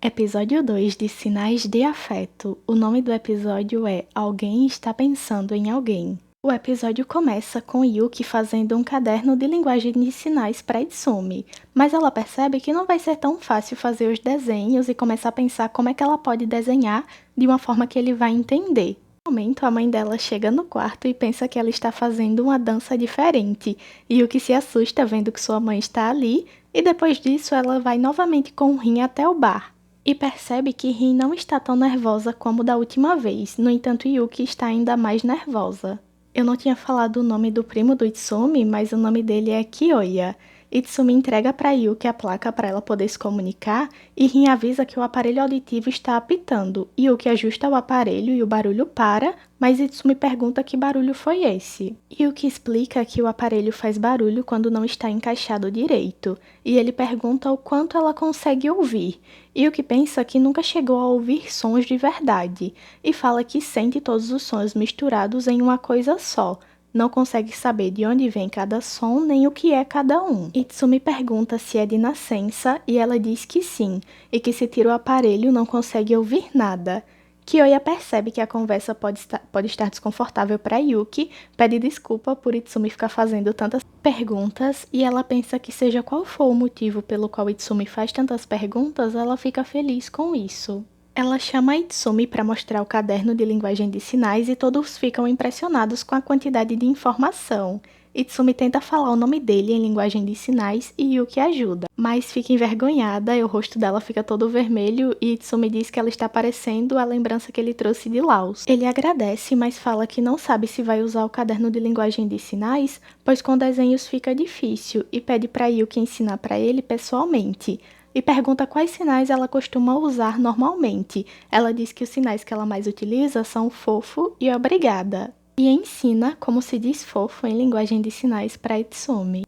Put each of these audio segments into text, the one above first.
Episódio 2 de Sinais de Afeto. O nome do episódio é Alguém está pensando em alguém. O episódio começa com Yuki fazendo um caderno de linguagem de sinais para Itsumi, mas ela percebe que não vai ser tão fácil fazer os desenhos e começa a pensar como é que ela pode desenhar de uma forma que ele vai entender. No momento, a mãe dela chega no quarto e pensa que ela está fazendo uma dança diferente. Yuki se assusta vendo que sua mãe está ali e depois disso ela vai novamente com o Rin até o bar. E percebe que Rin não está tão nervosa como da última vez, no entanto Yuki está ainda mais nervosa. Eu não tinha falado o nome do primo do Itsumi, mas o nome dele é Kyoya. Itsumi entrega para Yuki a placa para ela poder se comunicar e Rin avisa que o aparelho auditivo está apitando. Yuki ajusta o aparelho e o barulho para, mas Itsumi pergunta que barulho foi esse. Yuki explica que o aparelho faz barulho quando não está encaixado direito, e ele pergunta o quanto ela consegue ouvir. Yuki pensa que nunca chegou a ouvir sons de verdade, e fala que sente todos os sons misturados em uma coisa só. Não consegue saber de onde vem cada som nem o que é cada um. Itsumi pergunta se é de nascença e ela diz que sim, e que se tira o aparelho não consegue ouvir nada. Kyoya percebe que a conversa pode estar desconfortável para Yuki, pede desculpa por Itsumi ficar fazendo tantas perguntas e ela pensa que seja qual for o motivo pelo qual Itsumi faz tantas perguntas, ela fica feliz com isso. Ela chama Itsumi para mostrar o caderno de linguagem de sinais e todos ficam impressionados com a quantidade de informação. Itsumi tenta falar o nome dele em linguagem de sinais e Yuki ajuda, mas fica envergonhada e o rosto dela fica todo vermelho e Itsumi diz que ela está parecendo a lembrança que ele trouxe de Laos. Ele agradece, mas fala que não sabe se vai usar o caderno de linguagem de sinais, pois com desenhos fica difícil e pede para Yuki ensinar para ele pessoalmente. E pergunta quais sinais ela costuma usar normalmente. Ela diz que os sinais que ela mais utiliza são fofo e obrigada. E ensina como se diz fofo em linguagem de sinais para Itsumi.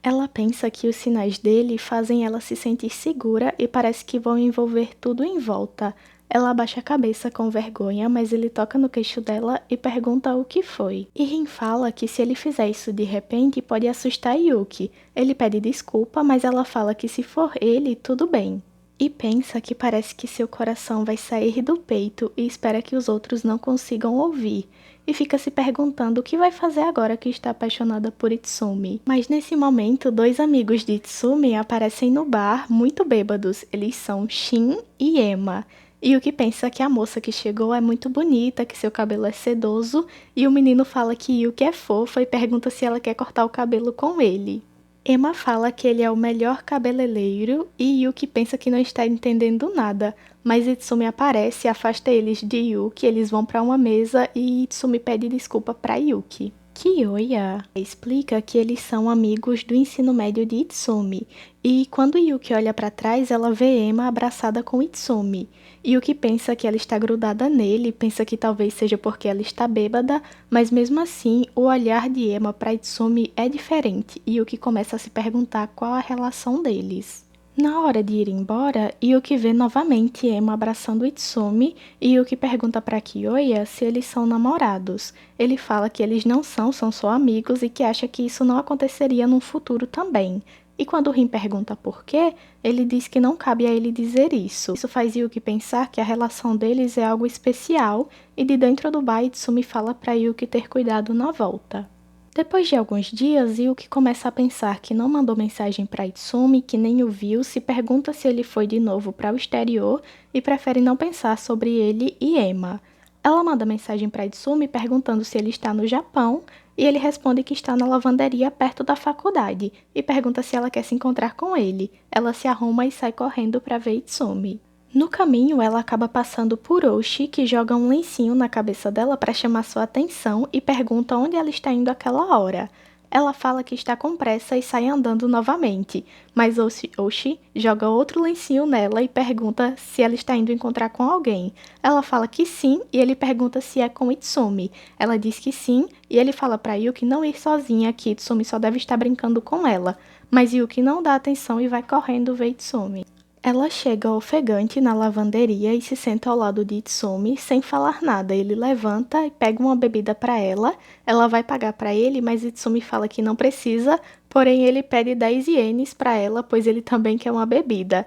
Ela pensa que os sinais dele fazem ela se sentir segura e parece que vão envolver tudo em volta. Ela abaixa a cabeça com vergonha, mas ele toca no queixo dela e pergunta o que foi. E Rin fala que se ele fizer isso de repente pode assustar Yuki. Ele pede desculpa, mas ela fala que se for ele, tudo bem. E pensa que parece que seu coração vai sair do peito e espera que os outros não consigam ouvir. E fica se perguntando o que vai fazer agora que está apaixonada por Itsumi. Mas nesse momento, dois amigos de Itsumi aparecem no bar, muito bêbados. Eles são Shin e Ema. E o que pensa que a moça que chegou é muito bonita, que seu cabelo é sedoso, e o menino fala que Yuki é fofa e pergunta se ela quer cortar o cabelo com ele. Ema fala que ele é o melhor cabeleireiro e Yuki pensa que não está entendendo nada, mas Itsumi aparece e afasta eles de Yuki, eles vão para uma mesa e Itsumi pede desculpa para Yuki. Kyoya explica que eles são amigos do ensino médio de Itsumi, e quando Yuki olha para trás, ela vê Ema abraçada com Itsumi. Yuki pensa que ela está grudada nele, pensa que talvez seja porque ela está bêbada, mas mesmo assim, o olhar de Ema para Itsumi é diferente, e Yuki começa a se perguntar qual a relação deles. Na hora de ir embora, Yuki vê novamente Ema abraçando Itsumi e Yuki pergunta para Kyoya se eles são namorados. Ele fala que eles não são só amigos e que acha que isso não aconteceria no futuro também. E quando Rin pergunta por quê, ele diz que não cabe a ele dizer isso. Isso faz Yuki pensar que a relação deles é algo especial e de dentro do bar Itsumi fala para Yuki ter cuidado na volta. Depois de alguns dias, Yuki começa a pensar que não mandou mensagem para Itsumi, que nem o viu, se pergunta se ele foi de novo para o exterior e prefere não pensar sobre ele e Ema. Ela manda mensagem para Itsumi perguntando se ele está no Japão e ele responde que está na lavanderia perto da faculdade e pergunta se ela quer se encontrar com ele. Ela se arruma e sai correndo para ver Itsumi. No caminho, ela acaba passando por Oshi, que joga um lencinho na cabeça dela para chamar sua atenção e pergunta onde ela está indo àquela hora. Ela fala que está com pressa e sai andando novamente, mas Oshi joga outro lencinho nela e pergunta se ela está indo encontrar com alguém. Ela fala que sim e ele pergunta se é com Itsumi. Ela diz que sim e ele fala para Yuki não ir sozinha, que Itsumi só deve estar brincando com ela. Mas Yuki não dá atenção e vai correndo ver Itsumi. Ela chega ofegante na lavanderia e se senta ao lado de Itsumi sem falar nada. Ele levanta e pega uma bebida para ela. Ela vai pagar para ele, mas Itsumi fala que não precisa, porém ele pede 10 ienes para ela, pois ele também quer uma bebida.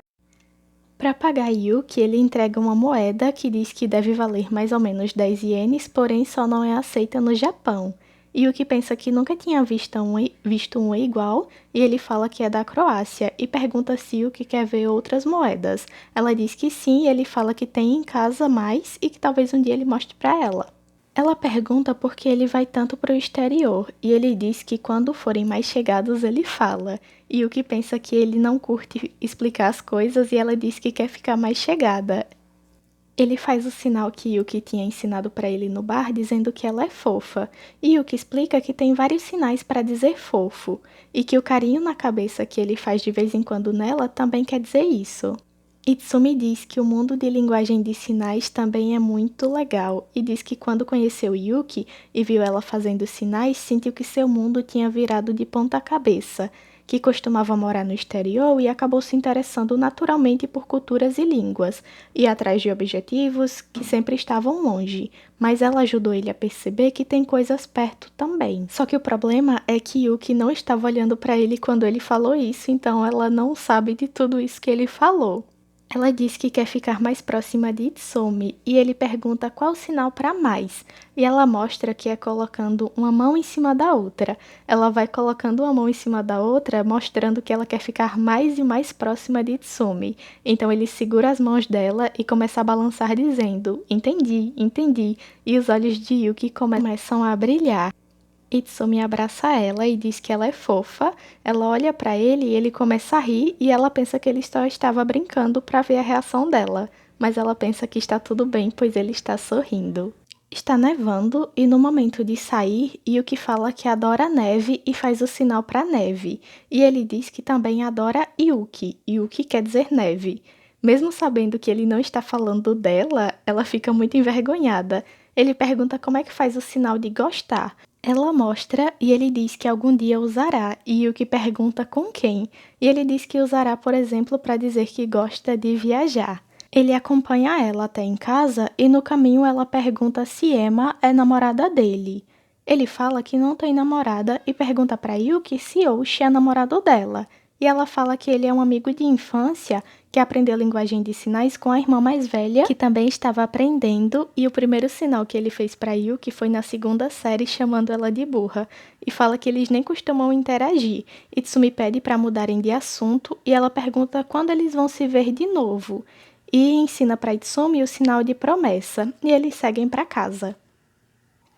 Para pagar Yuki, ele entrega uma moeda que diz que deve valer mais ou menos 10 ienes, porém só não é aceita no Japão. Yuki pensa que nunca tinha visto uma igual e ele fala que é da Croácia e pergunta se Yuki quer ver outras moedas. Ela diz que sim e ele fala que tem em casa mais e que talvez um dia ele mostre para ela. Ela pergunta por que ele vai tanto para o exterior, e ele diz que quando forem mais chegados ele fala. E o que pensa que ele não curte explicar as coisas e ela diz que quer ficar mais chegada. Ele faz o sinal que Yuki tinha ensinado para ele no bar, dizendo que ela é fofa. E Yuki explica que tem vários sinais para dizer fofo, e que o carinho na cabeça que ele faz de vez em quando nela também quer dizer isso. Itsumi diz que o mundo de linguagem de sinais também é muito legal e diz que quando conheceu Yuki e viu ela fazendo sinais, sentiu que seu mundo tinha virado de ponta cabeça, que costumava morar no exterior e acabou se interessando naturalmente por culturas e línguas, e atrás de objetivos que sempre estavam longe, mas ela ajudou ele a perceber que tem coisas perto também. Só que o problema é que Yuki não estava olhando para ele quando ele falou isso, então ela não sabe de tudo isso que ele falou. Ela diz que quer ficar mais próxima de Itsumi e ele pergunta qual sinal para mais. E ela mostra que é colocando uma mão em cima da outra. Ela vai colocando uma mão em cima da outra, mostrando que ela quer ficar mais e mais próxima de Itsumi. Então ele segura as mãos dela e começa a balançar dizendo: "Entendi, entendi". E os olhos de Yuki começam a brilhar. Itsumi abraça ela e diz que ela é fofa. Ela olha para ele e ele começa a rir e ela pensa que ele só estava brincando para ver a reação dela, mas ela pensa que está tudo bem, pois ele está sorrindo. Está nevando e no momento de sair, Yuki fala que adora neve e faz o sinal para neve. E ele diz que também adora Yuki. Yuki quer dizer neve. Mesmo sabendo que ele não está falando dela, ela fica muito envergonhada. Ele pergunta como é que faz o sinal de gostar. Ela mostra e ele diz que algum dia usará, e Yuki pergunta com quem. E ele diz que usará, por exemplo, para dizer que gosta de viajar. Ele acompanha ela até em casa e no caminho ela pergunta se Emma é namorada dele. Ele fala que não tem namorada e pergunta para Yuki se Oshi é namorado dela. E ela fala que ele é um amigo de infância que aprendeu linguagem de sinais com a irmã mais velha, que também estava aprendendo, e o primeiro sinal que ele fez para Yuki foi na segunda série, chamando ela de burra, e fala que eles nem costumam interagir. Itsumi pede para mudarem de assunto e ela pergunta quando eles vão se ver de novo, e ensina para Itsumi o sinal de promessa, e eles seguem para casa.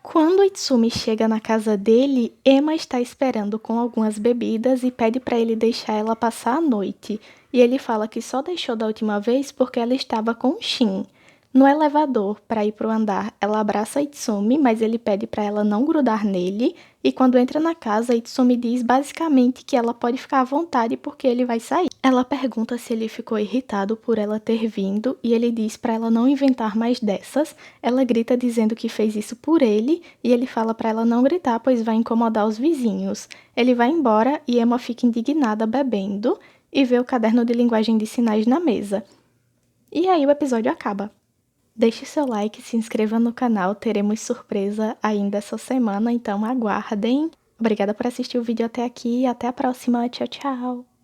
Quando Itsumi chega na casa dele, Emma está esperando com algumas bebidas e pede para ele deixar ela passar a noite. E ele fala que só deixou da última vez porque ela estava com Shin. No elevador, para ir para o andar, ela abraça Itsumi, mas ele pede para ela não grudar nele. E quando entra na casa, Itsumi diz basicamente que ela pode ficar à vontade porque ele vai sair. Ela pergunta se ele ficou irritado por ela ter vindo e ele diz para ela não inventar mais dessas. Ela grita dizendo que fez isso por ele e ele fala para ela não gritar, pois vai incomodar os vizinhos. Ele vai embora e Emma fica indignada bebendo e vê o caderno de linguagem de sinais na mesa. E aí o episódio acaba. Deixe seu like, se inscreva no canal, teremos surpresa ainda essa semana, então aguardem. Obrigada por assistir o vídeo até aqui e até a próxima. Tchau, tchau!